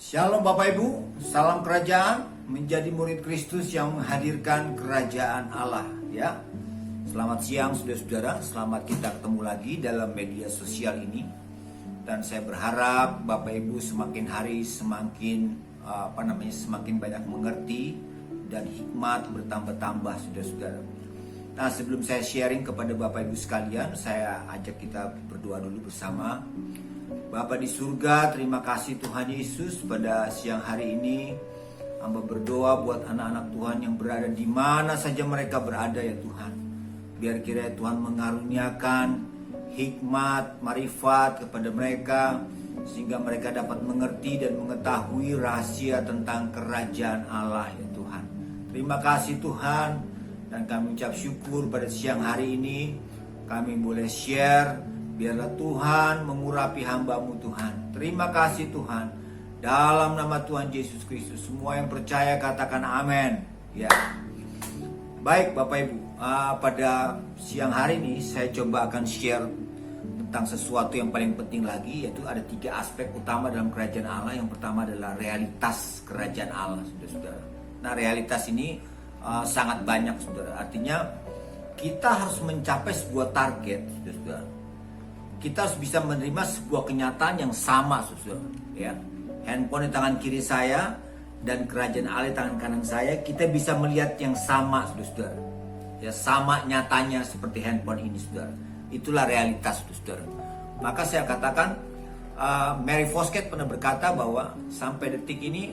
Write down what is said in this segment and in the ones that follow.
Shalom Bapak Ibu, salam kerajaan, menjadi murid Kristus yang menghadirkan kerajaan Allah ya. Selamat siang saudara-saudara, selamat kita ketemu lagi dalam media sosial ini. Dan saya berharap Bapak Ibu semakin hari semakin semakin banyak mengerti dan hikmat bertambah-tambah saudara-saudara. Nah, sebelum saya sharing kepada Bapak Ibu sekalian, saya ajak kita berdoa dulu bersama. Bapa di surga, terima kasih Tuhan Yesus pada siang hari ini. Hamba berdoa buat anak-anak Tuhan yang berada di mana saja mereka berada ya Tuhan. Biar kiranya Tuhan mengaruniakan hikmat, marifat kepada mereka, sehingga mereka dapat mengerti dan mengetahui rahasia tentang kerajaan Allah ya Tuhan. Terima kasih Tuhan, dan kami ucap syukur pada siang hari ini kami boleh share. Biarlah Tuhan mengurapi hamba-Mu Tuhan. Terima kasih Tuhan. Dalam nama Tuhan Yesus Kristus, semua yang percaya katakan amin. Ya. Baik Bapak Ibu, pada siang hari ini saya coba akan share tentang sesuatu yang paling penting lagi, yaitu ada 3 aspek utama dalam kerajaan Allah. Yang pertama adalah realitas kerajaan Allah, saudara-saudara. Nah, realitas ini sangat banyak, saudara. Artinya kita harus mencapai sebuah target, saudara-saudara. Kita harus bisa menerima sebuah kenyataan yang sama, saudara. Ya, handphone di tangan kiri saya dan kerajaan Allah di tangan kanan saya, kita bisa melihat yang sama, saudara. Ya, sama nyatanya seperti handphone ini, saudara. Itulah realitas, saudara. Maka saya katakan, Mary Foskett pernah berkata bahwa sampai detik ini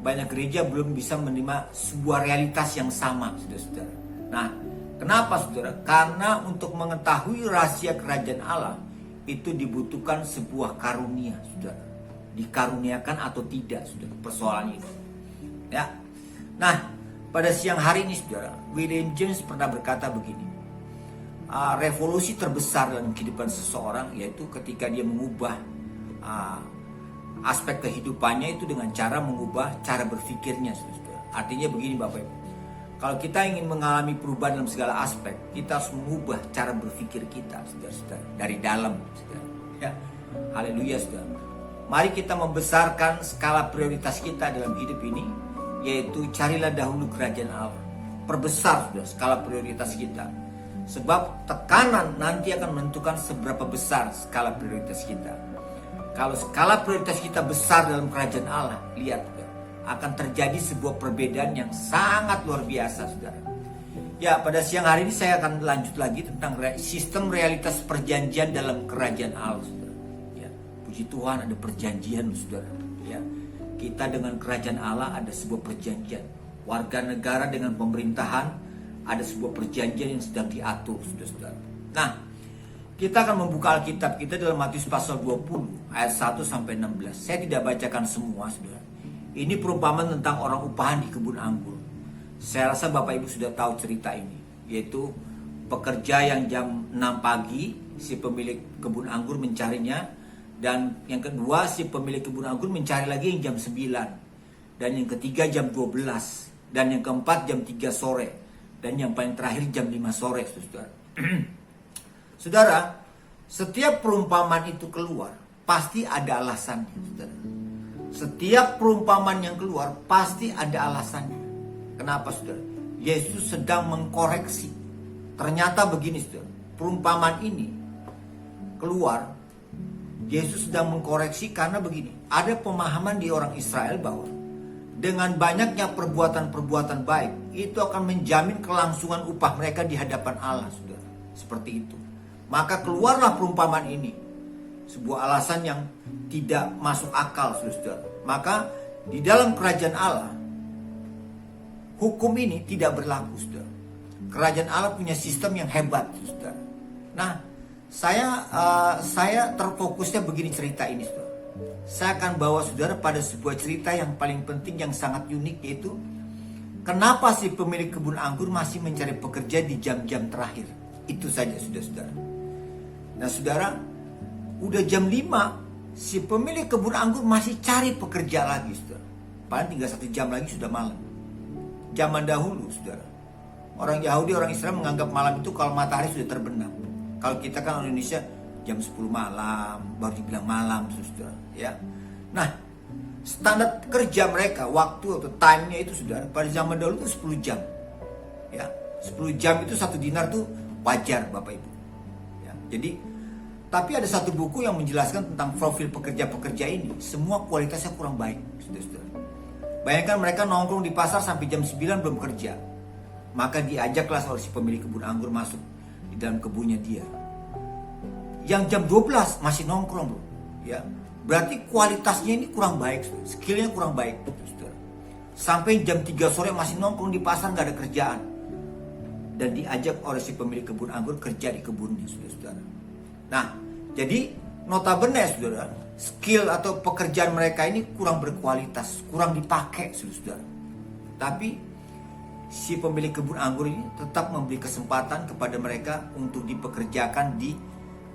banyak gereja belum bisa menerima sebuah realitas yang sama, saudara. Nah, kenapa saudara? Karena untuk mengetahui rahasia kerajaan Allah itu dibutuhkan sebuah karunia, saudara. Dikaruniakan atau tidak, saudara, persoalan itu. Ya. Nah, pada siang hari ini, saudara, William James pernah berkata begini. Revolusi terbesar dalam kehidupan seseorang yaitu ketika dia mengubah aspek kehidupannya itu dengan cara mengubah cara berpikirnya, saudara. Artinya begini Bapak Ibu. Kalau kita ingin mengalami perubahan dalam segala aspek, kita harus mengubah cara berpikir kita, saudara-saudara, dari dalam, saudara. Ya, haleluya, saudara. Mari kita membesarkan skala prioritas kita dalam hidup ini, yaitu carilah dahulu kerajaan Allah. Perbesar, saudara, skala prioritas kita. Sebab tekanan nanti akan menentukan seberapa besar skala prioritas kita. Kalau skala prioritas kita besar dalam kerajaan Allah, lihat, akan terjadi sebuah perbedaan yang sangat luar biasa, saudara. Ya, pada siang hari ini saya akan lanjut lagi tentang sistem realitas perjanjian dalam kerajaan Allah, saudara. Ya, puji Tuhan ada perjanjian, saudara. Ya, kita dengan kerajaan Allah ada sebuah perjanjian. Warga negara dengan pemerintahan ada sebuah perjanjian yang sedang diatur, saudara. Nah, kita akan membuka Alkitab kita dalam Matius pasal 20 ayat 1 sampai 16. Saya tidak bacakan semua, saudara. Ini perumpamaan tentang orang upahan di kebun anggur. Saya rasa Bapak Ibu sudah tahu cerita ini, yaitu pekerja yang jam 6 pagi si pemilik kebun anggur mencarinya, dan yang kedua si pemilik kebun anggur mencari lagi yang jam 9, dan yang ketiga jam 12, dan yang keempat jam 3 sore, dan yang paling terakhir jam 5 sore, saudara. Saudara, setiap perumpamaan itu keluar pasti ada alasannya, saudara. Setiap perumpamaan yang keluar pasti ada alasannya. Kenapa, saudara? Yesus sedang mengkoreksi. Ternyata begini, saudara. Perumpamaan ini keluar, Yesus sedang mengkoreksi karena begini. Ada pemahaman di orang Israel bahwa dengan banyaknya perbuatan-perbuatan baik, itu akan menjamin kelangsungan upah mereka di hadapan Allah, saudara. Seperti itu. Maka keluarlah perumpamaan ini. Sebuah alasan yang tidak masuk akal, saudara. Maka di dalam kerajaan Allah, hukum ini tidak berlaku, saudara. Kerajaan Allah punya sistem yang hebat, saudara. Nah, saya terfokusnya begini cerita ini, saudara. Saya akan bawa saudara pada sebuah cerita yang paling penting, yang sangat unik, yaitu kenapa si pemilik kebun anggur masih mencari pekerja di jam-jam terakhir. Itu saja, saudara. Nah, saudara, udah jam 5, si pemilik kebun anggur masih cari pekerja lagi, saudara. Paling tinggal 1 jam lagi sudah malam. Zaman dahulu, saudara, orang Yahudi, orang Israel menganggap malam itu kalau matahari sudah terbenam. Kalau kita kan orang Indonesia jam 10 malam baru dibilang malam, saudara. Ya. Nah, Standar kerja mereka, waktu atau time-nya itu saudara, pada zaman dahulu itu 10 jam. Ya, 10 jam itu 1 dinar tuh wajar Bapak Ibu. Ya, jadi, tapi ada satu buku yang menjelaskan tentang profil pekerja-pekerja ini. Semua kualitasnya kurang baik, saudara-saudara. Bayangkan mereka nongkrong di pasar sampai jam 9 belum kerja. Maka diajaklah oleh si pemilik kebun anggur masuk di dalam kebunnya dia. Yang jam 12 masih nongkrong bro. Ya, berarti kualitasnya ini kurang baik, skillnya kurang baik, saudara. Sampai jam 3 sore masih nongkrong di pasar, gak ada kerjaan. Dan diajak oleh si pemilik kebun anggur kerja di kebunnya, saudara. Nah, jadi notabene saudara, skill atau pekerjaan mereka ini kurang berkualitas, kurang dipakai, saudara. Tapi si pemilik kebun anggur ini tetap memberi kesempatan kepada mereka untuk dipekerjakan di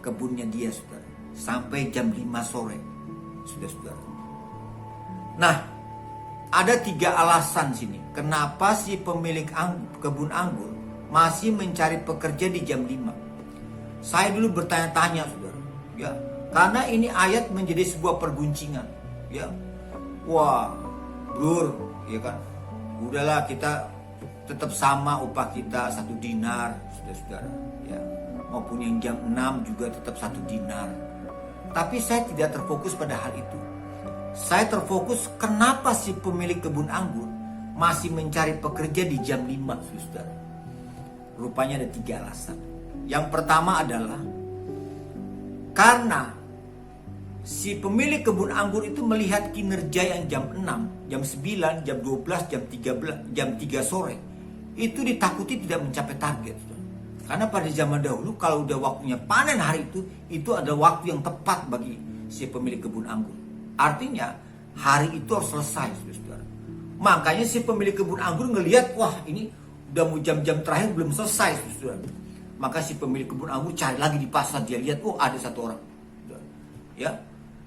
kebunnya dia, saudara. Sampai jam 5 sore, saudara. Nah, ada 3 alasan sini kenapa si pemilik kebun anggur masih mencari pekerja di jam 5. Saya dulu bertanya-tanya, saudara, ya, karena ini ayat menjadi sebuah perguncingan, ya. Wah, bro, ya kan, udahlah kita tetap sama upah kita 1 dinar, saudara, ya. Maupun yang jam 6 juga tetap 1 dinar. Tapi saya tidak terfokus pada hal itu. Saya terfokus kenapa si pemilik kebun anggur masih mencari pekerja di jam 5, saudara. Rupanya ada 3 alasan. Yang pertama adalah karena si pemilik kebun anggur itu melihat kinerja yang jam 6, jam 9, jam 12, jam 3 sore itu ditakuti tidak mencapai target. Karena pada zaman dahulu kalau udah waktunya panen hari itu ada waktu yang tepat bagi si pemilik kebun anggur. Artinya hari itu harus selesai, saudara. Makanya si pemilik kebun anggur ngelihat, wah ini udah mau jam-jam terakhir belum selesai, saudara. Maka si pemilik kebun anggur cari lagi di pasar, dia lihat, oh ada 1 orang, saudara. Ya,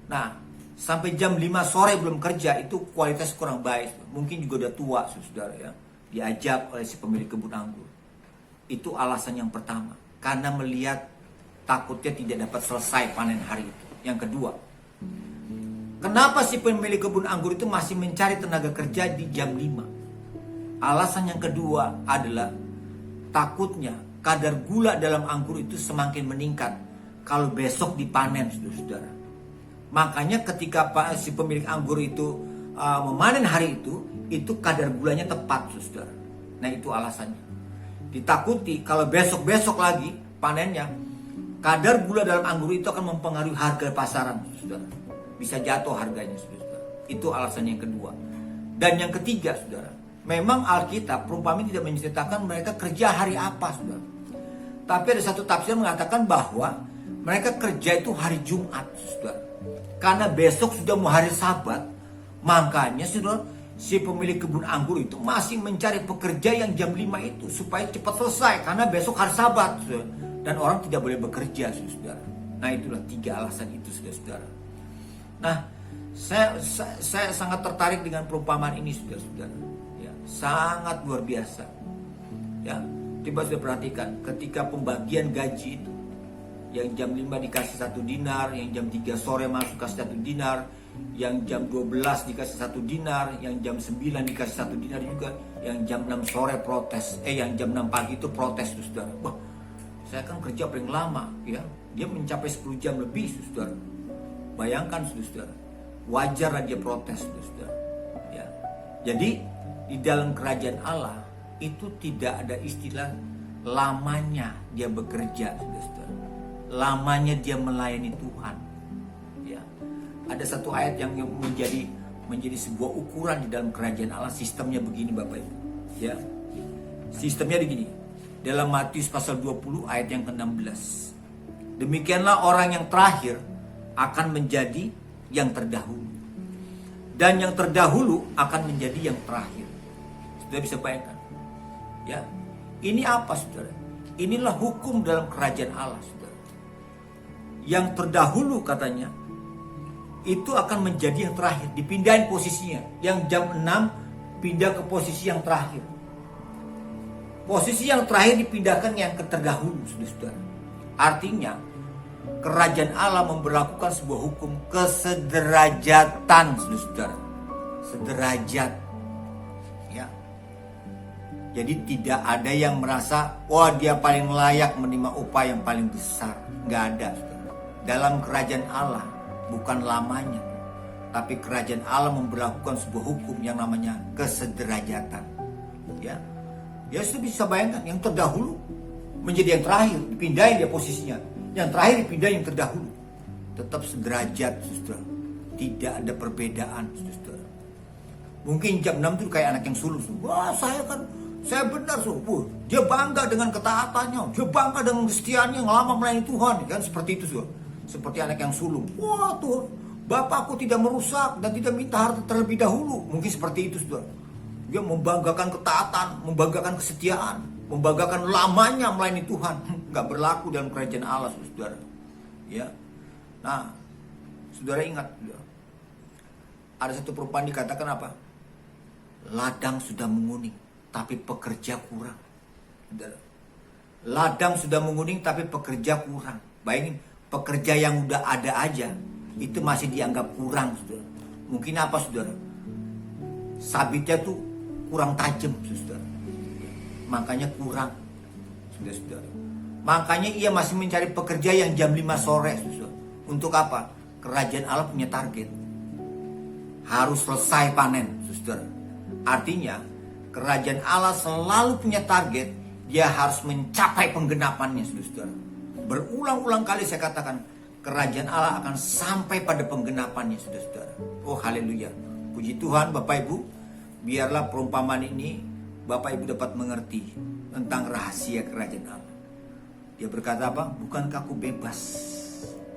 nah sampai jam 5 sore belum kerja itu kualitas kurang baik. Mungkin juga udah tua, saudara, ya. Diajak oleh si pemilik kebun anggur. Itu alasan yang pertama, karena melihat takutnya tidak dapat selesai panen hari itu. Yang kedua, kenapa si pemilik kebun anggur itu masih mencari tenaga kerja di jam 5? Alasan yang kedua adalah takutnya kadar gula dalam anggur itu semakin meningkat kalau besok dipanen, saudara. Makanya ketika si pemilik anggur itu memanen hari itu kadar gulanya tepat, saudara. Nah itu alasannya. Ditakuti kalau besok-besok lagi panennya, kadar gula dalam anggur itu akan mempengaruhi harga pasaran, saudara. Bisa jatuh harganya, saudara. Itu alasan yang kedua. Dan yang ketiga, saudara, memang Alkitab perumpamaan tidak menceritakan mereka kerja hari apa, saudara. Tapi ada satu tafsir mengatakan bahwa mereka kerja itu hari Jumat, saudara. Karena besok sudah mau hari Sabat, makanya, saudara, si pemilik kebun anggur itu masih mencari pekerja yang jam 5 itu supaya cepat selesai karena besok hari Sabat, saudara. Dan orang tidak boleh bekerja, saudara. Nah itulah 3 alasan itu, saudara. Nah saya sangat tertarik dengan perumpamaan ini, saudara. Ya, sangat luar biasa. Ya, coba sudah perhatikan ketika pembagian gaji itu, yang jam 5 dikasih 1 dinar, yang jam 3 sore masuk kasih 1 dinar, yang jam 12 dikasih 1 dinar, yang jam 9 dikasih 1 dinar juga, yang jam 6 sore protes, yang jam 6 pagi itu protes, saudara. Wah, saya kan kerja paling lama, ya. Dia mencapai 10 jam lebih, saudara. Bayangkan, saudara. Wajarlah dia protes, saudara. Ya. Jadi di dalam kerajaan Allah itu tidak ada istilah lamanya dia bekerja, saudara. Lamanya dia melayani Tuhan. Ya. Ada satu ayat yang menjadi sebuah ukuran di dalam kerajaan Allah. Sistemnya begini, Bapak Ibu. Ya. Sistemnya begini. Dalam Matius pasal 20 ayat yang ke-16. Demikianlah orang yang terakhir akan menjadi yang terdahulu. Dan yang terdahulu akan menjadi yang terakhir. Sudah bisa bayangkan? Ya. Ini apa, saudara? Inilah hukum dalam kerajaan Allah, saudara. Yang terdahulu katanya itu akan menjadi yang terakhir, dipindahin posisinya. Yang jam 6 pindah ke posisi yang terakhir. Posisi yang terakhir dipindahkan yang terdahulu, saudara. Artinya kerajaan Allah memberlakukan sebuah hukum kesederajatan, saudara. sederajat. Ya. Jadi tidak ada yang merasa, wah dia paling layak menerima upah yang paling besar. Nggak ada. Dalam kerajaan Allah, bukan lamanya, tapi kerajaan Allah memberlakukan sebuah hukum yang namanya kesederajatan. Ya, ya sudah bisa bayangkan, yang terdahulu menjadi yang terakhir, dipindahin dia posisinya. Yang terakhir dipindahin yang terdahulu. Tetap sederajat, saudara. Tidak ada perbedaan, saudara. Mungkin jam 6 itu kayak anak yang sulung. Wah, saya benar, saudara. Dia bangga dengan ketaatannya, dia bangga dengan kesetiaannya yang lama melayani Tuhan, kan seperti itu, saudara. Seperti anak yang sulung. Wah, Tuhan, Bapakku tidak merusak dan tidak minta harta terlebih dahulu. Mungkin seperti itu, saudara. Dia membanggakan ketaatan, membanggakan kesetiaan, membanggakan lamanya melayani Tuhan. Nggak berlaku dalam kerajaan Allah, saudara. Ya. Nah, saudara ingat, saudara. Ada satu perumpamaan dikatakan apa? Ladang sudah menguning, tapi pekerja kurang. Saudara. Ladang sudah menguning, tapi pekerja kurang. Bayangin, pekerja yang udah ada aja, itu masih dianggap kurang, saudara. Mungkin apa, saudara? Sabitnya tuh kurang tajam, saudara. Makanya kurang, saudara. Makanya ia masih mencari pekerja yang jam 5 sore, saudara. Untuk apa? Kerajaan Allah punya target. Harus selesai panen, saudara. Artinya, kerajaan Allah selalu punya target. Dia harus mencapai penggenapannya, saudara. Berulang-ulang kali saya katakan, kerajaan Allah akan sampai pada penggenapannya, saudara. Oh, haleluya. Puji Tuhan, Bapak Ibu. Biarlah perumpamaan ini Bapak Ibu dapat mengerti tentang rahasia kerajaan Allah. Dia berkata apa? Bukankah aku bebas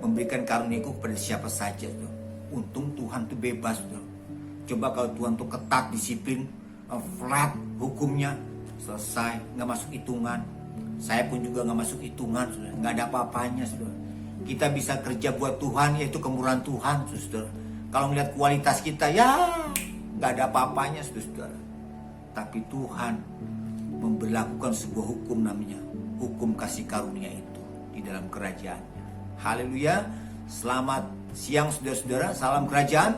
memberikan karunia-Ku kepada siapa saja, saudara. Untung Tuhan tuh bebas, saudara. Coba kalau Tuhan tuh ketat, disiplin, flat hukumnya, selesai, nggak masuk hitungan. Saya pun juga nggak masuk hitungan, saudara. Nggak ada apa-apanya, saudara. Kita bisa kerja buat Tuhan, yaitu kemurahan Tuhan, saudara. Kalau melihat kualitas kita, ya nggak ada apa-apanya, saudara. Tapi Tuhan memberlakukan sebuah hukum, namanya hukum kasih karunia itu di dalam kerajaannya. Haleluya. Selamat siang, saudara-saudara. Salam kerajaan.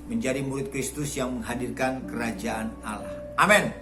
Menjadi murid Kristus yang menghadirkan kerajaan Allah. Amin.